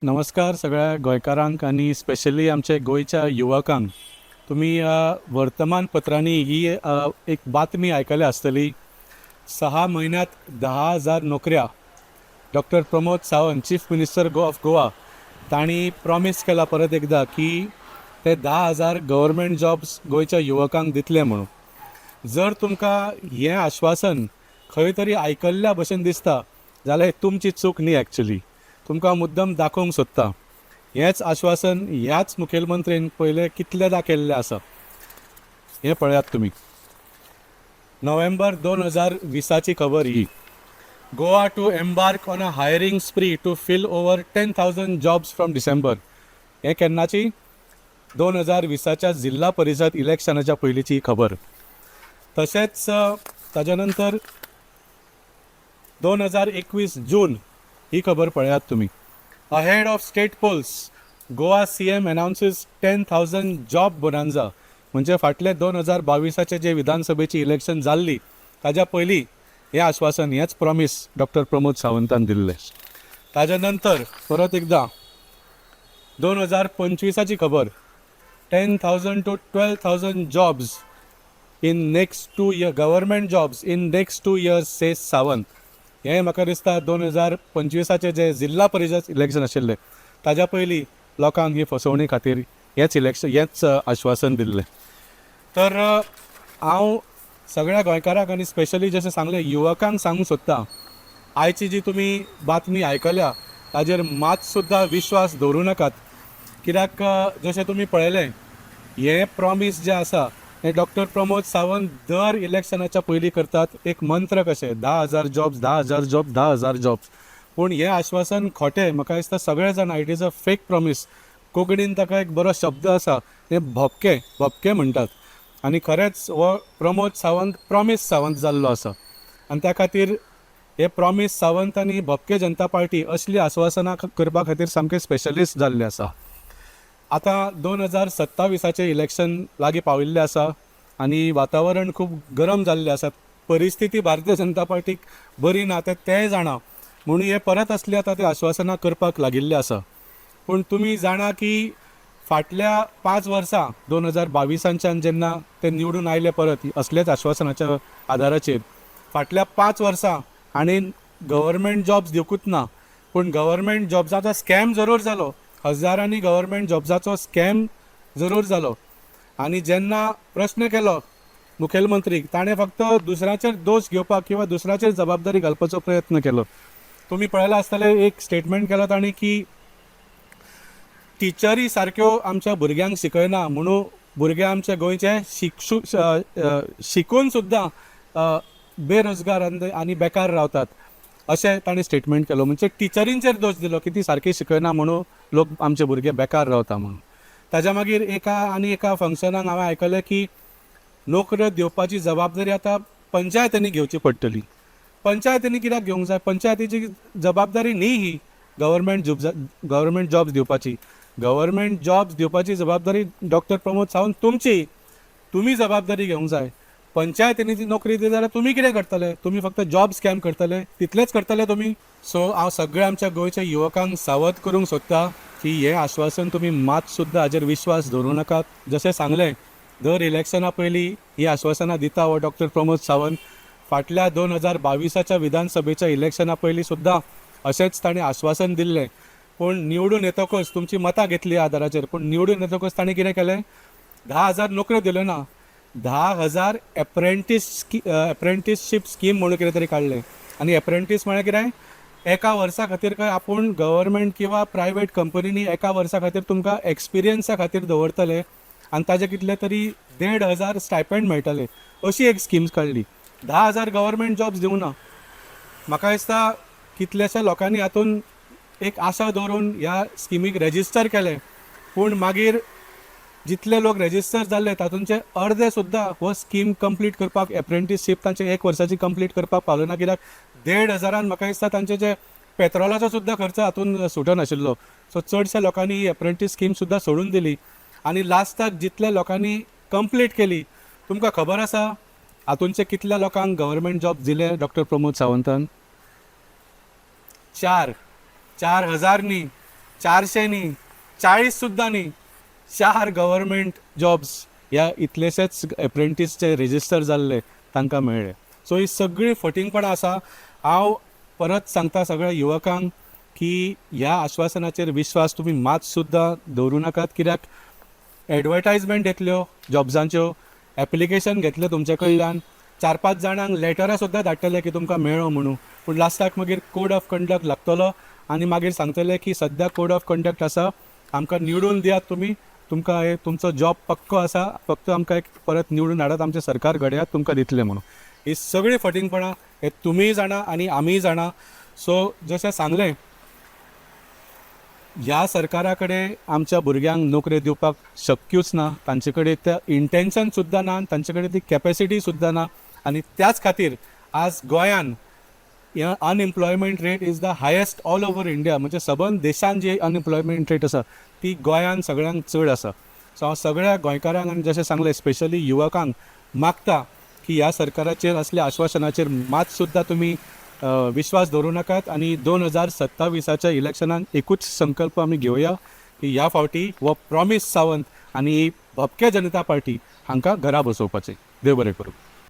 नमस्कार सगळ्या गोंयकारांक आणि स्पेशली आमच्या गोंयच्या युवकांक. तुम्ही वर्तमानपत्रांनी ही एक बातमी आयकली आसतली. 6 महिन्यात 10,000 नोकऱ्या. Doctor Pramod Sawant, chief minister of Goa, तांणी प्रॉमिस केला परत एकदा की ते 10,000 गव्हर्मेंट जॉब्स गोंयच्या युवकांक दितले म्हणून. जर तुमकां हें आश्वासन खंय तरी आयकल्ल्या भशेन दिसता जाल्यार तुमची चूक न्ही. एक्चुली तुमकां मुद्दम दाखोवंक सोदता हेंच आश्वासन ह्याच मुखेलमंत्रीन पयले कितलेदा केल्लें आसा. हें पळयात तुमी. नोव्हेंबर 2020ची खबर ही. Goa to embark on a hiring spree to fill over 10,000 jobs from December. हें केन्नाची? 2020च्या जिल्हा परिषद इलेक्शनाच्या पयलींची खबर. तशेंच ताज्या नंतर 2021 जून ही खबर पळयात तुमी. Ahead of state polls, Goa CM announces 10,000 job bonanza. म्हणजे फाटले 2022चे जे विधानसभेची इलेक्शन जाल्ली ताज्या पयलीं हें आश्वासन, हेंच प्रॉमीस डॉक्टर प्रमोद सावंतान दिल्लें. ताज्या नंतर परत एकदा 2025ची खबर. 10,000 to 12,000 jobs in next 2 years, government jobs in next 2 years, says Sawant. हें म्हाका दिसता 2025चे जे जिल्हा परिशद इलेक्शन आशिल्लें ताज्या पयलीं लोकांक ही फसवणी खातीर हेंच आश्वासन दिल्लें. तर हांव सगळ्या गोंयकारांक आनी स्पेशली जशें सांगलें युवकांक सांगूंक सोदतां, आयची जी तुमी बातमी आयकल्या ताजेर मात सुद्दां विश्वास दवरूं नाकात. कित्याक जशें तुमी पळयलें हें प्रॉमीस जें आसा हें डॉक्टर प्रमोद सावंत दर इलेक्शनाच्या पयलीं करतात. एक मंत्र कशें 10,000 जॉब्स, 10,000 जॉब, 10,000 जॉब्स. पूण हें आश्वासन खोटें. म्हाका दिसता सगळे जाण it is a fake promise. कोंकणीन ताका एक बरो शब्द आसा, तें भपके म्हणटात. आनी खरेंच हो प्रमोद सावंत प्रॉमीस सावंत जाल्लो आसा. आनी त्या खातीर हे प्रॉमीस सावंत आनी भपके जनता पार्टी असली आश्वासनां करपा खातीर सामके स्पेशलिस्ट जाल्ले आसा. आतां 2027चे इलेक्शन लागीं पाविल्लें आसा आनी वातावरण खूब गरम जाल्लें आसा. परिस्थिती भारतीय जनता पार्टीक बरी ना तेंय जाणा म्हणून हे परत असली आतां ते आश्वासनां करपाक लागिल्ले आसा. पूण तुमी जाणा की फाटल्या 5 वर्सां 2022च्यान जेन्ना ते निवडून आयले परत असलेच आश्वासनाच्या आदाराचेर, फाटल्या 5 वर्सां आनी गव्हर्मेंट जॉब्स दिवकूच ना. पूण गव्हर्मेंट जॉब्साचो स्कॅम जरूर जालो. हजारांनी गव्हर्मेंट जॉब्साचो स्कॅम जरूर जालो. आनी जेन्ना प्रश्न केलो मुखेलमंत्रीक, ताणें फक्त दुसऱ्याचेर दोश घेवपाक किंवा दुसऱ्याचेर जबाबदारी घालपाचो प्रयत्न केलो. तुमी पळयलां आसतलें एक स्टेटमेंट केलो ताणें की टिचरी सारक्यो आमच्या भुरग्यांक शिकयना म्हणून भुरगे आमचे गोंयचे शिकून सुद्दां बेरोजगार आनी बेकार रावतात अशें ताणें स्टेटमेंट केलो. म्हणजे टिचरींचेर दोश दिलो की ती सारकी शिकयना म्हणून लोक आमचे भुरगे बेकार रावता म्हणून. ताज्या मागीर एका फंक्शनाक हांवें आयकलें की नोकऱ्यो दिवपाची जबाबदारी आतां पंचायतींनी घेवची पडटली. पंचायतींनी कित्याक घेवंक जाय? पंचायतीची जबाबदारी न्ही ही गव्हर्मेंट जॉब्स दिवपाची. गव्हर्मेंट जॉब्स दिवपाची जबाबदारी डॉक्टर प्रमोद सावंत तुमची. तुमी जबाबदारी घेवंक जाय. पंचायतींनी ती नोकरी दिली जाल्यार तुमी कितें करतले? तुमी फक्त जॉब स्कॅम करतले, तितलेच करतले तुमी. सो हांव सगळ्या आमच्या गोंयच्या युवकांक सावध करूंक सोदता की हें आश्वासन तुमी मात सुद्दां हाजेर विश्वास दवरूं नाकात. जशें सांगलें दर इलेक्शना पयलीं ही आश्वासनां दिता हो डॉक्टर प्रमोद सावंत. फाटल्या 2022च्या विधानसभेच्या इलेक्शना पयलीं सुद्दां अशेंच ताणें आश्वासन दिल्लें. पूण निवडून येतकच तुमची मतां घेतली आदाराचेर, पूण निवडून येतकच ताणें कितें केलें? 10,000 नोकऱ्यो दिल्यो ना, 10,000 एप्रेंटीसशीप स्कीम म्हणून कितें तरी काडलें. आनी एप्रेंटीस म्हळ्यार कितें? एका वर्सा खातीर काय आपूण गव्हर्मेंट किंवा प्रायवेट कंपनीनी एका वर्सा खातीर तुमकां एक्सपिरियन्सा खातीर दवरतले आनी ताजे कितले तरी 1,500 स्टायपेंड मेळटले अशी एक स्कीम्स काडली. 10,000 गव्हर्मेंट जॉब्स दिवं ना. म्हाका दिसता कितल्याशा लोकांनी हातून एक आशा दवरून ह्या स्किमीक रेजिस्टर केलें. पूण मागीर जितले लोक रेजिस्टर जाल्ले तातूंचे अर्दे सुद्दां हो स्कीम कंप्लीट करपाक, एप्रेंटीसशीप तांचे 1 वर्साची कंप्लीट करपाक पावलो ना. कित्याक 1,500 म्हाका दिसता तांचे जे पेट्रोलाचो सुद्दां खर्च हातून सुटनाशिल्लो. सो चडशा लोकांनी ही एप्रेंटीस स्कीम सुद्दां सोडून दिली. आनी लास्टाक जितल्या लोकांनी कंप्लीट केली, तुमकां खबर आसा हातूंचे कितल्या लोकांक गव्हर्मेंट जॉब दिले डॉक्टर प्रमोद सावंतान? 4,000 न्ही, 400 न्ही, 40 सुद्दां न्ही, 4 गव्हर्मेंट जॉब्स ह्या इतलेशेच एप्रेंटीसचे रेजिस्टर जाल्ले तांकां मेळ्ळे. सो ही सगळी फटींगपणां आसा. हांव परत सांगता सगळ्या युवकांक की ह्या आश्वासनाचेर विश्वास तुमी मात सुद्दां दवरूं नाकात. कित्याक एडवर्टायजमेंट येतल्यो जॉब्सांच्यो, एप्लिकेशन घेतले तुमचे कडल्यान, 4-5 जाणांक लेटरां सुद्दां धाडटले की तुमकां मेळ्ळो म्हणून, पूण लास्टाक मागीर कोड ऑफ कंडक्ट लागतलो आनी मागीर सांगतले की सद्या कोड ऑफ कंडक्ट आसा, आमकां निवडून दियात तुमी, तुमकां हे तुमचो जॉब पक्को आसा, फक्त आमकां एक परत निवडून हाडात, आमचें सरकार घडयात, तुमकां दितले म्हणून. ही सगळी फटींगपणां हे तुमीय जाणा आनी आमीय जाणा. सो जशें सांगलें, ह्या सरकारा कडेन आमच्या भुरग्यांक नोकऱ्यो दिवपाक शक्यूच ना, तांचे कडेन तें इंटेन्शन सुद्दां ना, तांचे कडेन ती कॅपेसिटी सुद्दां ना. आनी त्याच खातीर आज गोंयान unemployment rate is the highest all over India. म्हणजे सबंद देशान जी अनएम्प्लॉयमेंट रेट आसा ती गोंयान सगळ्यांक चड आसा. सो हांव सगळ्या गोंयकारांक आनी जशें सांगलें स्पेशली युवकांक मागता की ह्या सरकाराचेर असल्या आश्वासनाचेर मात सुद्दां तुमी विश्वास दवरूं नाकात. आनी 2027च्या इलेक्शनाक एकूच संकल्प आमी घेवया की ह्या फावटी हो प्रॉमीस सावंत आनी भपके जनता पार्टी हांकां घरा बसोवपाचें. देव बरें करूं.